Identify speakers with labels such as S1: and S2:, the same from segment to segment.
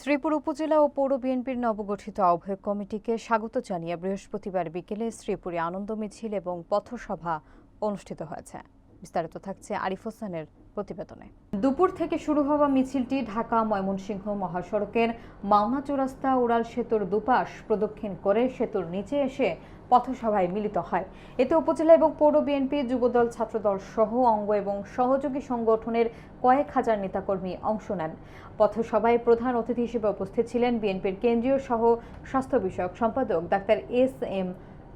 S1: শ্রীপুর উপজেলা ও পৌর বিএনপির নবগঠিত আহ্বায়ক কমিটিকে স্বাগত জানিয়ে বৃহস্পতিবার বিকেলে শ্রীপুরে আনন্দ মিছিল এবং পথসভা অনুষ্ঠিত হয়েছে। বিস্তারিত থাকছে আরিফ হোসেনের প্রতিবেদনে। দুপুর থেকে শুরু হওয়া মিছিলটি ঢাকা ময়মনসিংহ মহাসড়কের মাওনা চৌরাস্তা উড়াল সেতুর দুপাশ প্রদক্ষিণ করে সেতুর নিচে এসে পথসভায় মিলিত হয়। এতে উপজেলা এবং পৌর বিএনপি, যুবদল, ছাত্রদল সহ অঙ্গ এবং সহযোগী সংগঠনের কয়েক হাজার নেতাকর্মী অংশ নেন। পথসভায় প্রধান অতিথি হিসেবে উপস্থিত ছিলেন বিএনপির কেন্দ্রীয় সহ স্বাস্থ্য বিষয়ক সম্পাদক ডাক্তার এস.এম.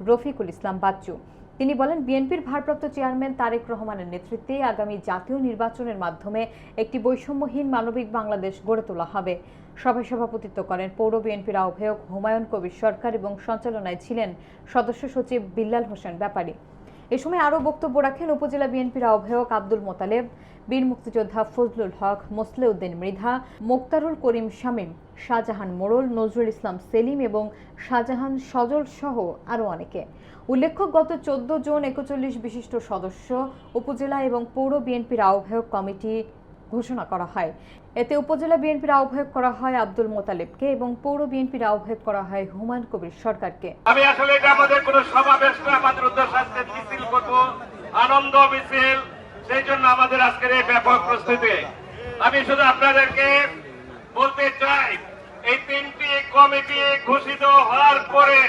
S1: রফিকুল ইসলাম বাচ্চু। তিনি বলেন, বিএনপির ভারপ্রাপ্ত চেয়ারম্যান তারেক রহমানের নেতৃত্বে আগামী জাতীয় নির্বাচনের মাধ্যমে একটি বৈষম্যহীন মানবিক বাংলাদেশ গড়ে তোলা হবে। সভায় সভাপতিত্ব করেন পৌর বিএনপির আহ্বায়ক হুমায়ুন কবির সরকার এবং সঞ্চালনায় ছিলেন সদস্য সচিব বিল্লাল হোসেন ব্যাপারী। এ সময় আরও বক্তব্য রাখেন উপজেলা বিএনপির আহ্বায়ক আব্দুল মোতালেব, বীর মুক্তিযোদ্ধা ফজলুল হক, মোসলেউদ্দিন মৃধা, মোক্তারুল করিম শামীম, শাহজাহান মোড়ল, নজরুল ইসলাম সেলিম এবং শাহজাহান সজল সহ আরও অনেকে। উল্লেখ্য, গত 14 জুন 41 বিশিষ্ট সদস্য উপজেলা এবং পৌর বিএনপির আহ্বায়ক কমিটি ঘোষণা করা হয়। এতে উপজেলা বিএনপির আহ্বায়ক করা হয় আব্দুল মোতালেবকে এবং পৌর বিএনপির আহ্বায়ক করা হয় হুমায়ুন কবির সরকারকে।
S2: আমি আসলে এটা আমাদের কোনো সমাবেশ না, আমাদের উদ্দেশ্য আজকে মিছিল করব, আনন্দ মিছিল। সেই জন্য আমাদের আজকের এই ব্যাপক প্রস্তুতি। আমি শুধু আপনাদেরকে বলতে চাই, এই 3টি কমিটি ঘোষিত হওয়ার পরে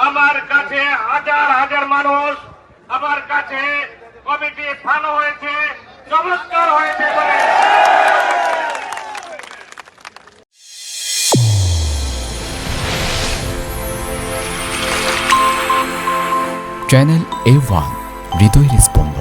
S2: আমার কাছে হাজার হাজার মানুষ আমার কাছে কমিটি ভালো হয়েছে, চমৎকার হয়েছে বলে
S3: চ্যানেল A1 হৃদয়ের স্পন্দন।